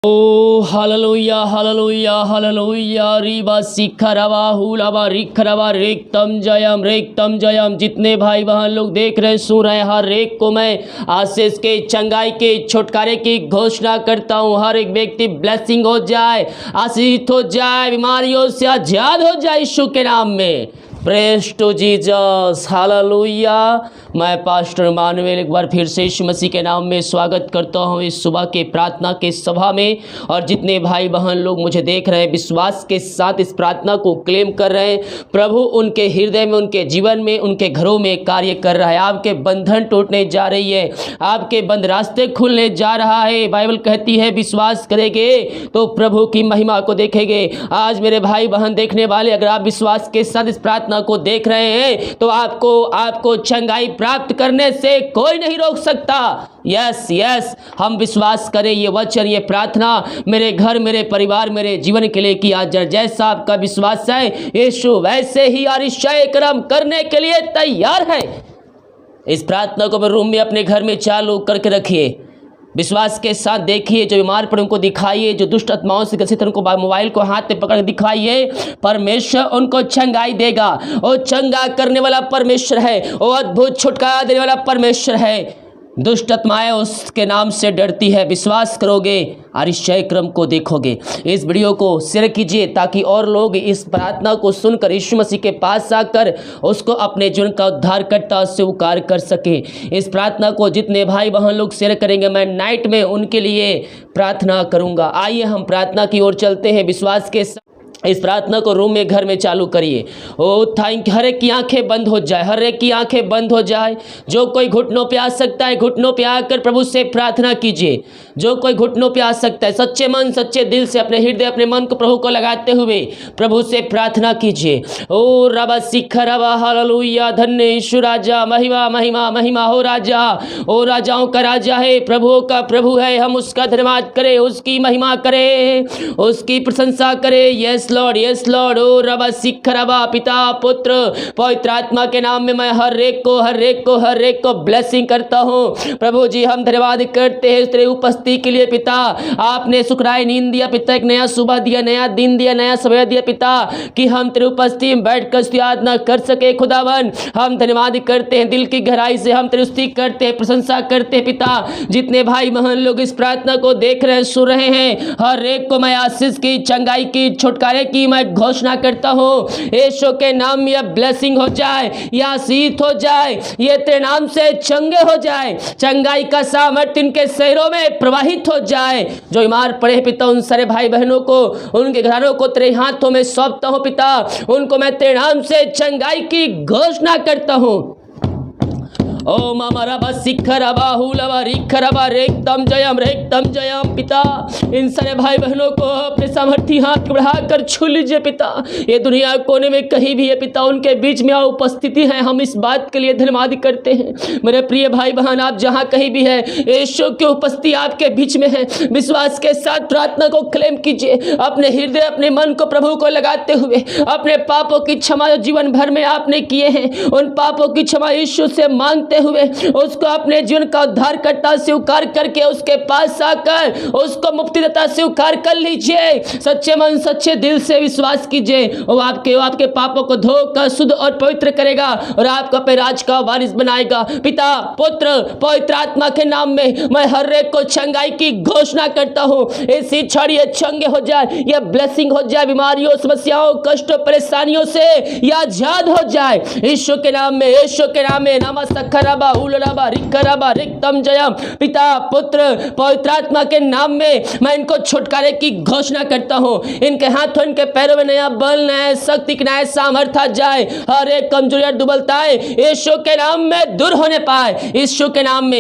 ओ hallelujah hallelujah hallelujah Reeba शिखरवा हुलवा रिखरवा रेक्तम Jayam. जितने भाई बहन लोग देख रहे सुन रहे हर एक को मैं आशीष के चंगाई के छुटकारे की घोषणा करता हूँ। हर एक व्यक्ति ब्लेसिंग हो जाए, आशीष हो जाए, बीमारियों से आजाद हो जाए यीशु के नाम में। Praise to Jesus hallelujah. मैं पास्टर मानुएल एक बार फिर से यीशु मसीह के नाम में स्वागत करता हूँ इस सुबह के प्रार्थना के सभा में। और जितने भाई बहन लोग मुझे देख रहे हैं विश्वास के साथ इस प्रार्थना को क्लेम कर रहे हैं, प्रभु उनके हृदय में, उनके जीवन में, उनके घरों में कार्य कर रहा है। आपके बंधन टूटने जा रही है, आपके बंद रास्ते खुलने जा रहा है। बाइबल कहती है विश्वास करेंगे तो प्रभु की महिमा को देखेंगे। आज मेरे भाई बहन देखने वाले, अगर आप विश्वास के साथ इस प्रार्थना को देख रहे हैं तो आपको चंगाई प्राप्त करने से कोई नहीं रोक सकता। यस हम विश्वास करें ये वचन, ये प्रार्थना मेरे घर, मेरे परिवार, मेरे जीवन के लिए किया जाए। जैसा आपका विश्वास है यीशु वैसे ही अतिशय कर्म करने के लिए तैयार है। इस प्रार्थना को अपने रूम में, अपने घर में चालू करके रखिए। विश्वास के साथ देखिए, जो बीमार पड़े उनको दिखाइए, जो दुष्ट आत्माओं से ग्रसित उनको मोबाइल को हाथ में पकड़ दिखाइए। परमेश्वर उनको चंगाई देगा। वो चंगा करने वाला परमेश्वर है, वो अद्भुत छुटकारा देने वाला परमेश्वर है। दुष्ट आत्माएं उसके नाम से डरती है। विश्वास करोगे अतिशय क्रम को देखोगे। इस वीडियो को शेयर कीजिए ताकि और लोग इस प्रार्थना को सुनकर यीशु मसीह के पास आकर उसको अपने जीवन का उद्धारकर्ता स्वीकार कर सके। इस प्रार्थना को जितने भाई बहन लोग शेयर करेंगे, मैं नाइट में उनके लिए प्रार्थना करूंगा। आइए हम प्रार्थना की ओर चलते हैं। विश्वास के साथ इस प्रार्थना को रूम में, घर में चालू करिए। ओ थैंक, हर एक की आंखें बंद हो जाए, हर एक की आंखें बंद हो जाए। जो कोई घुटनों पे आ सकता है घुटनों पे आकर प्रभु से प्रार्थना कीजिए। जो कोई घुटनों पे आ सकता है सच्चे मन सच्चे दिल से अपने हृदय, अपने मन को प्रभु को लगाते हुए प्रभु से प्रार्थना कीजिए। ओ रबा शिखरवा हालेलुया। धन्य यीशु राजा, महिमा महिमा महिमा हो राजा। ओ राजाओं का राजा है, प्रभुओं का प्रभु है। हम उसका धन्यवाद करें, उसकी महिमा करें, उसकी प्रशंसा करें। Yes Lord. ओ रबा शिखरवा, पिता पुत्र पवित्र आत्मा के नाम में मैं हर एक को ब्लेसिंग करता हूँ। प्रभु जी हम धन्यवाद करते हैं तेरे उपस्थिति के लिए। पिता आपने सुखराई नींद दिया, पिता एक नया सुबह दिया, नया दिन दिया, नया समय दिया पिता, कि हम तेरे उपस्थिति में बैठकर स्तुति कर सके। खुदावन हम धन्यवाद करते हैं, दिल की गहराई से हम तेरी स्तुति करते हैं, प्रशंसा करते हैं। पिता जितने भाई बहन लोग इस प्रार्थना को देख रहे हैं, सुन रहे हैं, हर एक को मैं आशीष की, चंगाई की, छुटकारे की मैं घोषणा करता हूँ। यीशु के नाम में यह ब्लेसिंग हो जाए, यह आशीष हो जाए, ये तेरे नाम से चंगे हो जाए। चंगाई का सामर्थ्य इनके शहरों में प्रवाहित हो जाए। जो बीमार पड़े हैं पिता, उन सारे भाई बहनों को, उनके घरों को तेरे हाथों में सौंपता हूँ पिता। उनको मैं तेरे नाम से चंगाई की घोषणा करता हूँ। ओ मामा रबा शिखरवा हुलवा रिखरवा रेक्तम जयम। पिता इन सारे भाई बहनों को अपने सामर्थ्य हाथ बढ़ाकर छू लीजिए पिता। ये दुनिया कोने में कहीं भी है पिता, उनके बीच में उपस्थिति है। हम इस बात के लिए धन्यवाद करते हैं। मेरे प्रिय भाई बहन, आप जहाँ कहीं भी है, यीशु की उपस्थिति आपके बीच में है। विश्वास के साथ प्रार्थना को क्लेम कीजिए। अपने हृदय, अपने मन को प्रभु को लगाते हुए अपने पापों की क्षमा जो जीवन भर में आपने किए हैं, उन पापों की क्षमा यीशु से मांगते हुए उसको अपने जीवन का उद्धारकर्ता स्वीकार करके उसके पास आकर उसको मुक्तिदाता स्वीकार कर लीजिए। सच्चे मन सच्चे दिल से विश्वास कीजिए। वो आपके पापों को धोकर शुद्ध और पवित्र करेगा और आपको अपने राज का वारिस बनाएगा। पिता पुत्र पवित्र आत्मा के नाम में मैं हर एक को चंगाई की घोषणा करता हूँ। ऐसी क्षण ये चंगे हो जाए, ये ब्लेसिंग हो जाए, बीमारियों, समस्याओं, कष्टों, परेशानियों से ये आजाद हो जाए। यीशु के नाम में नमस्कार उलरबा रिकरबा रिक्तम जयम। पिता पुत्र पवित्र आत्मा के नाम में मैं इनको छुटकारे की घोषणा करता हूँ। इनके हाथों, इनके पैरों में नया बल, नया शक्ति, नया सामर्थ्य जाए। हर एक कमजोरी और दुर्बलताएं यीशु के नाम में दूर होने पाए। यीशु के नाम में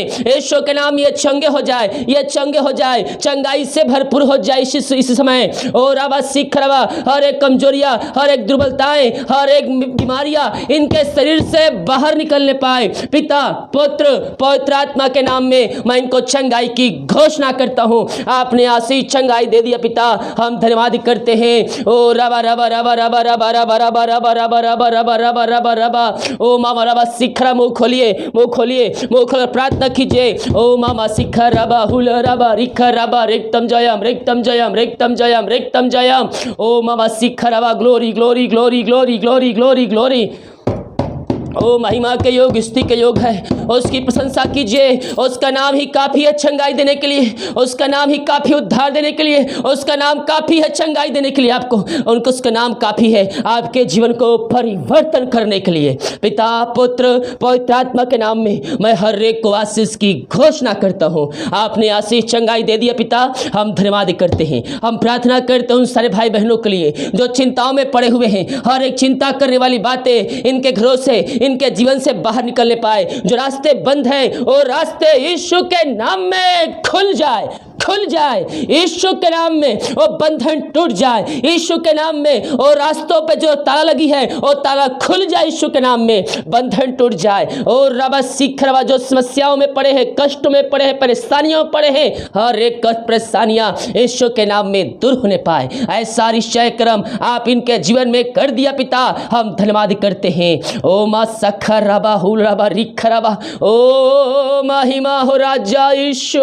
ये चंगे हो जाए, चंगाई से भरपूर हो जाए इस समय। और रबा शिखरवा, हर एक कमजोरियां, हर एक दुर्बलताएं, हर एक बीमारियां इनके शरीर से बाहर निकलने पाए। पिता पिता, पुत्र, पवित्र आत्मा के नाम में मैं इनको चंगाई की घोषणा करता हूँ। आपने आशीष चंगाई दे दिया पिता, हम धन्यवाद करते हैं। ओ रबा रबा रबा रबा रबा रबा रबा रबा रबा रबा रबा रबा रबा रबा, ओ मामा रबा शिखरा, मुँह खोलिए, मुँह खोलिए, मुँह खोल प्रार्थना कीजिए। ओ मामा शिखर रबा हुल रबा रिखर रबा रेक्तम जयम रेक्तम जयम रेक्तम जयम रेक्तम जयम। ओ मामा शिखर रबा, glory glory glory glory glory glory glory. ओ महिमा के योग, स्तुति के योग है, उसकी प्रशंसा कीजिए। उसका नाम ही काफ़ी है चंगाई देने के लिए, उसका नाम ही काफ़ी उद्धार देने के लिए, उसका नाम काफ़ी है चंगाई देने के लिए आपको, उनको उसका नाम काफ़ी है आपके जीवन को परिवर्तन करने के लिए। पिता, पुत्र, पवित्र आत्मा के नाम में मैं हर एक को आशीष की घोषणा करता हूँ। आपने आशीष चंगाई दे दिया पिता, हम धन्यवाद करते हैं। हम प्रार्थना करते हैं उन सारे भाई बहनों के लिए जो चिंताओं में पड़े हुए हैं। हर एक चिंता करने वाली बातें इनके घरों से, इनके जीवन से बाहर निकलने पाए। जो रास्ते बंद हैं वो रास्ते यीशु के नाम में खुल जाए, खुल जाए। यीशु के नाम में वो बंधन टूट जाए। यीशु के नाम में वो रास्तों पे जो ताला लगी है वो ताला खुल जाए। यीशु के नाम में बंधन टूट जाए। और रबा शिखरवा, जो समस्याओं में पड़े हैं, कष्टों में पड़े हैं, परेशानियों में पड़े हैं, हर एक परेशानियां यीशु के नाम में दूर होने पाए। ऐसा निश्चय कर्म आप इनके जीवन में कर दिया पिता, हम धन्यवाद करते हैं। ओ मा सखर रबा हुल रबा रिखर रबा, ओ महिमा हो राजा यीशु।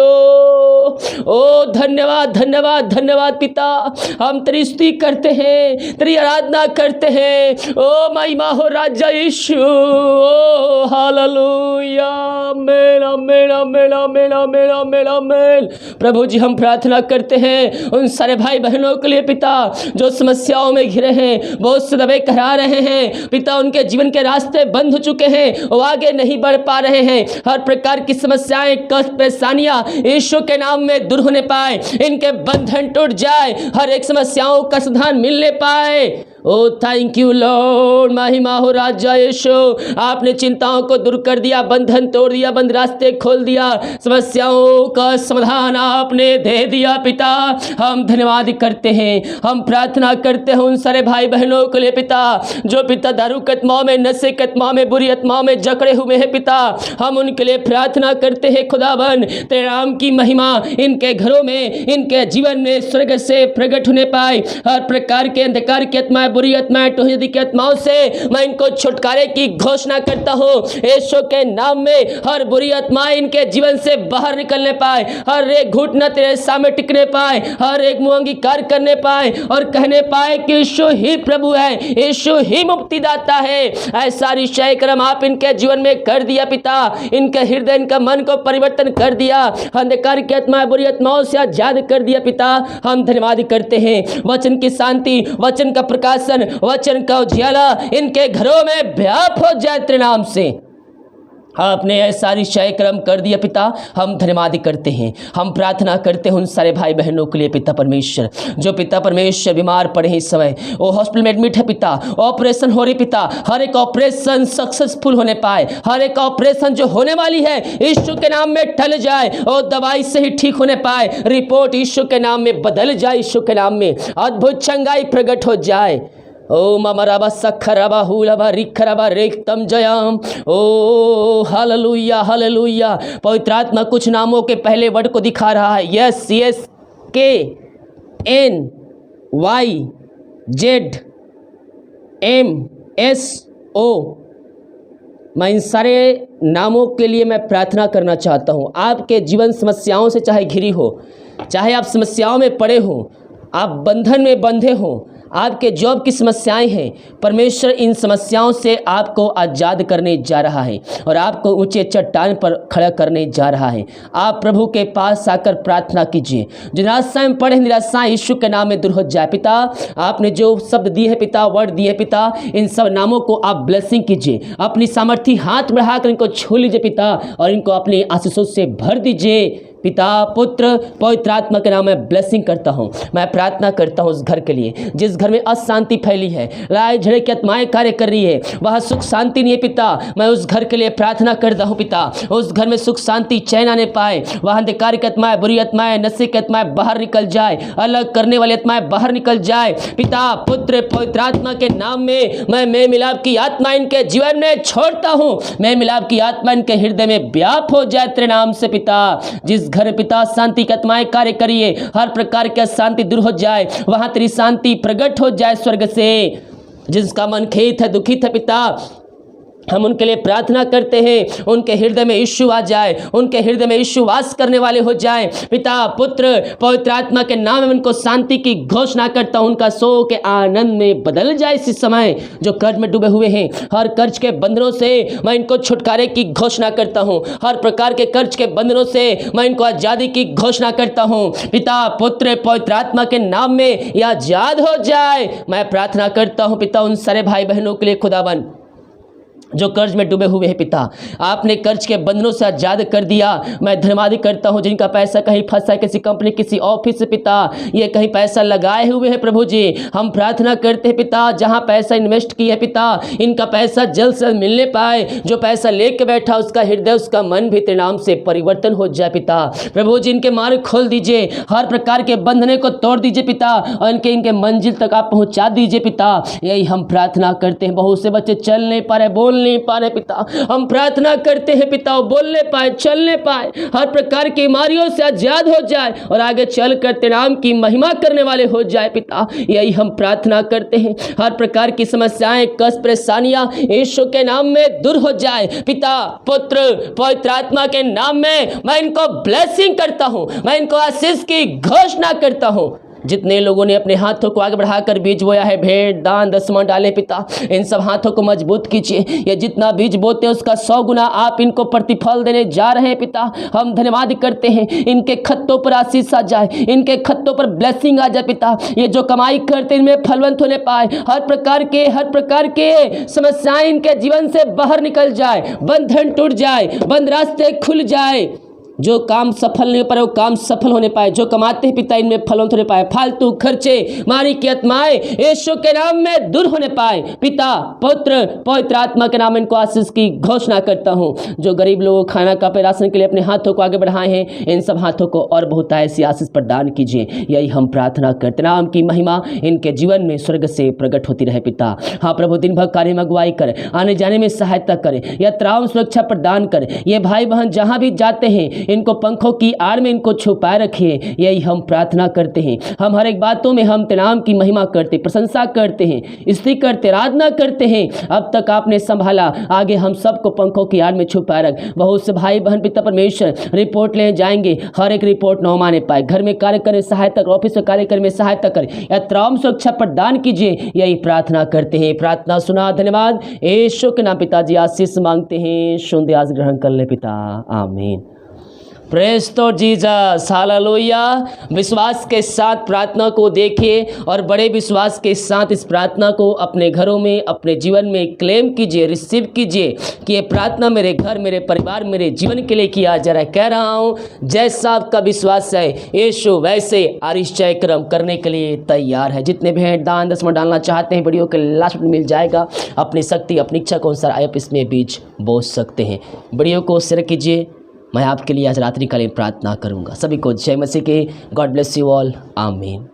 ओ धन्यवाद धन्यवाद धन्यवाद पिता, हम तेरी स्तुति करते हैं, तेरी आराधना करते हैं। ओ महिमा हो राजा यीशु। ओ हालेलुया, मेरा मेरा मेरा मेरा मेरा मेरा मेल। प्रभु जी, हम प्रार्थना करते हैं उन सारे भाई बहनों के लिए पिता जो समस्याओं में घिरे हैं, बहुत से दबे करा रहे हैं पिता, उनके जीवन के रास्ते बंद हो चुके हैं, वो आगे नहीं बढ़ पा रहे हैं। हर प्रकार की समस्याएं, कष्ट, परेशानियां यीशु के नाम में दूर होने पाए, इनके बंधन टूट जाए, हर एक समस्याओं का समाधान मिलने पाए। ओ थैंक यू लॉर्ड, महिमा हो राजा यीशु। आपने चिंताओं को दूर कर दिया, बंधन तोड़ दिया, बंद रास्ते खोल दिया, समस्याओं का समाधान आपने दे दिया पिता, हम धन्यवाद करते हैं। हम प्रार्थना करते हैं उन सारे भाई बहनों के लिए पिता जो पिता दारू के आत्माओं में, नशे के आत्माओं में, बुरी आत्माओं में जकड़े हुए हैं पिता, हम उनके लिए प्रार्थना करते हैं। खुदावन, तेरे नाम की महिमा इनके घरों में, इनके जीवन में स्वर्ग से प्रकट होने पाए। हर प्रकार के अंधकार की आत्माएं, बुरी आत्माएं, टोहदी की आत्माओं से मैं इनको छुटकारे की घोषणा करता हूँ यीशु के नाम में। हर बुरी आत्माएं इनके जीवन से बाहर निकलने पाए, हर एक घुटना तेरे सामने टिकने पाए, हर एक मुंह अंगीकार करने पाए और कहने पाए कि यीशु ही प्रभु है, यीशु ही मुक्तिदाता है। ऐसा निश्चय कर्म आप इनके जीवन में कर दिया पिता, इनके हृदय, इनका मन को परिवर्तन कर दिया, अंधकार की आत्माएं, बुरी आत्माओं से आजाद कर दिया पिता, हम धन्यवाद करते हैं। वचन की शांति, वचन का प्रकाशन, वचन का उजियाला इनके घरों में व्याप हो जाए तेरे नाम से। आपने ऐसा निश्चय कर्म कर दिया पिता, हम धन्यवाद करते हैं। हम प्रार्थना करते हैं उन सारे भाई बहनों के लिए पिता परमेश्वर जो पिता परमेश्वर बीमार पड़े हैं इस समय, वो हॉस्पिटल में एडमिट है पिता, ऑपरेशन हो रही पिता, हर एक ऑपरेशन सक्सेसफुल होने पाए, हर एक ऑपरेशन जो होने वाली है यीशु के नाम में टल जाए और दवाई से ही ठीक होने पाए, रिपोर्ट यीशु के नाम में बदल जाए, यीशु के नाम में अद्भुत चंगाई प्रकट हो जाए। ओ ममराबा सखराबा हुलाबा रिखराबा रेक्तम जयम। ओ हालेलुया हालेलुया। पवित्र आत्मा कुछ नामों के पहले वर्ड को दिखा रहा है, yes yes K N Y Z M S O. मैं इन सारे नामों के लिए मैं प्रार्थना करना चाहता हूँ। आपके जीवन समस्याओं से चाहे घिरी हो, चाहे आप समस्याओं में पड़े हो, आप बंधन में बंधे हो, आपके जॉब की समस्याएं हैं, परमेश्वर इन समस्याओं से आपको आज़ाद करने जा रहा है और आपको ऊंचे चट्टान पर खड़ा करने जा रहा है। आप प्रभु के पास आकर प्रार्थना कीजिए। जो निराशाएं पड़े, निराशाएं यीशु के नाम में दूर हो जाए पिता। आपने जो शब्द दिए हैं पिता, वर्ड दिए पिता, इन सब नामों को आप ब्लेसिंग कीजिए। अपनी सामर्थ्य हाथ बढ़ाकर इनको छू लीजिए पिता और इनको अपनी आशीषों से भर दीजिए पिता, पुत्र, पवित्र आत्मा के नाम में ब्लेसिंग करता हूँ। मैं प्रार्थना करता हूँ उस घर के लिए जिस घर में अशांति फैली है, लड़ाई झगड़े की आत्माएं कार्य कर रही है, वहाँ सुख शांति नहीं है पिता। मैं उस घर के लिए प्रार्थना करता हूँ पिता, उस घर में सुख शांति चैन आने पाए, वहाँ अंधकार की आत्माएं, बुरी आत्माएं, नशे की आत्माएं बाहर निकल जाए, अलग करने वाली आत्माएं बाहर निकल जाए। पिता, पुत्र, पवित्र आत्मा के नाम में मैं मेल मिलाप की आत्मा इनके जीवन में छोड़ता हूँ। मेल मिलाप की आत्मा इनके हृदय में व्याप हो जाए तेरे नाम से पिता। जिस घर पिता शांति की आत्माएं कार्य करिए, हर प्रकार की अशांति दूर हो जाए, वहां तेरी शांति प्रकट हो जाए स्वर्ग से। जिसका मन खेत है, दुखित है पिता, हम उनके लिए प्रार्थना करते हैं, उनके हृदय में यीशु आ जाए, उनके हृदय में यीशु वास करने वाले हो जाए। पिता, पुत्र, पवित्र आत्मा के नाम में उनको शांति की घोषणा करता हूं, उनका सो के आनंद में बदल जाए। इस समय जो कर्ज में डूबे हुए हैं, हर कर्ज के बंधनों से मैं इनको छुटकारे की घोषणा करता हूं, हर प्रकार के कर्ज के बंधनों से मैं इनको आजादी की घोषणा करता हूं। पिता, पुत्र, पवित्र आत्मा के नाम में यह आजाद हो जाए। मैं प्रार्थना करता हूं पिता उन सारे भाई बहनों के लिए खुदाबंद जो कर्ज में डूबे हुए हैं पिता, आपने कर्ज के बंधनों से आजाद कर दिया। मैं धन्यवाद करता हूं जिनका पैसा कहीं फंसा है, किसी कंपनी, किसी ऑफिस से पिता, ये कहीं पैसा लगाए हुए हैं प्रभु जी। हम प्रार्थना करते हैं पिता, जहां पैसा इन्वेस्ट किया है पिता, इनका पैसा जल्द से जल्द मिलने पाए। जो पैसा लेके बैठा उसका हृदय, उसका मन भी तेरे नाम से परिवर्तन हो जाए पिता। प्रभु जी इनके मार्ग खोल दीजिए, हर प्रकार के बंधने को तोड़ दीजिए पिता, और इनके मंजिल तक आप पहुंचा दीजिए पिता। यही हम प्रार्थना करते हैं। बहुत से बच्चे चल नहीं पा रहे, बोल नहीं पा रहे पिता, हम प्रार्थना करते हैं पिता वो बोलने पाए, चलने पाए, हर प्रकार की बीमारियों से आजाद हो जाए और आगे चल कर तेरे नाम की महिमा करने वाले हो जाए पिता। यही हम प्रार्थना करते हैं। हर प्रकार की समस्याएं, कष्ट, परेशानियां यीशु के नाम में दूर हो जाए। पिता, पुत्र, पवित्र आत्मा के नाम में मैं इनको ब्लेसिंग करता हूं, मैं इनको आशीष की घोषणा करता हूं। जितने लोगों ने अपने हाथों को आगे बढ़ाकर बीज बोया है, भेंट, दान, दसवां डाले पिता, इन सब हाथों को मजबूत कीजिए। ये जितना बीज बोते हैं उसका 100 गुना आप इनको प्रतिफल देने जा रहे हैं पिता। हम धन्यवाद करते हैं, इनके खत्तों पर आशीष आ जाए, इनके खत्तों पर ब्लेसिंग आ जाए पिता। ये जो कमाई करते इनमें फलवंत होने पाए, हर प्रकार के समस्याएं इनके जीवन से बाहर निकल जाए, बंधन टूट जाए, बंद रास्ते खुल जाए। जो काम सफल नहीं हो पाए वो काम सफल होने पाए, जो कमाते हैं पिता इनमें फलवंत होने पाए, फालतू खर्चे, मारी की आत्माएं यीशु के नाम में दूर होने पाए। पिता, पुत्र, पवित्र आत्मा के नाम में इनको आशीष की घोषणा करता हूँ। जो गरीब लोगों खाना कपड़े राशन के लिए अपने हाथों को आगे बढ़ाए हैं, इन सब हाथों को और बहुत ऐसी आशीष प्रदान कीजिए। यही हम प्रार्थना करते, नाम की महिमा इनके जीवन में स्वर्ग से प्रकट होती रहे पिता। हाँ प्रभु, दिन भर कार्य में अगुवाई कर, आने जाने में सहायता करें, यात्राओं में सुरक्षा प्रदान करें। ये भाई बहन जहाँ भी जाते हैं इनको पंखों की आड़ में इनको छुपाए रखिए। यही हम प्रार्थना करते हैं। हम हर एक बातों में हम तेरे नाम की महिमा करते, प्रशंसा करते हैं, स्तुति करते, आराधना करते हैं। अब तक आपने संभाला, आगे हम सबको पंखों की आड़ में छुपाए रख। बहुत से भाई बहन पिता परमेश्वर रिपोर्ट ले जाएंगे, हर एक रिपोर्ट न माने पाए, घर में कार्य करने सहायता कर, ऑफिस में कार्य करने में सहायता कर, यात्राओं में सुरक्षा प्रदान कीजिए। यही प्रार्थना करते हैं। प्रार्थना सुना, धन्यवाद। यीशु के नाम पिताजी आशीष मांगते हैं, सुन आज ग्रहण कर ले पिता, आमीन। प्रेज तो जीसस, हालेलुया। विश्वास के साथ प्रार्थना को देखिए और बड़े विश्वास के साथ इस प्रार्थना को अपने घरों में, अपने जीवन में क्लेम कीजिए, रिसीव कीजिए कि ये प्रार्थना मेरे घर, मेरे परिवार, मेरे जीवन के लिए किया जा रहा है। कह रहा हूँ, जैसा आपका विश्वास है यीशु वैसे आरिश्चय कर्म करने के लिए तैयार है। जितने भेंट, दान, दसवां डालना चाहते हैं, वीडियो के लास्ट में मिल जाएगा। अपनी शक्ति, अपनी इच्छा के अनुसार आप इसमें बीज बो सकते हैं। वीडियो को शेयर कीजिए। मैं आपके लिए आज रात्रि कालीन प्रार्थना करूंगा। सभी को जय मसीह के। गॉड ब्लेस यू ऑल, आमीन।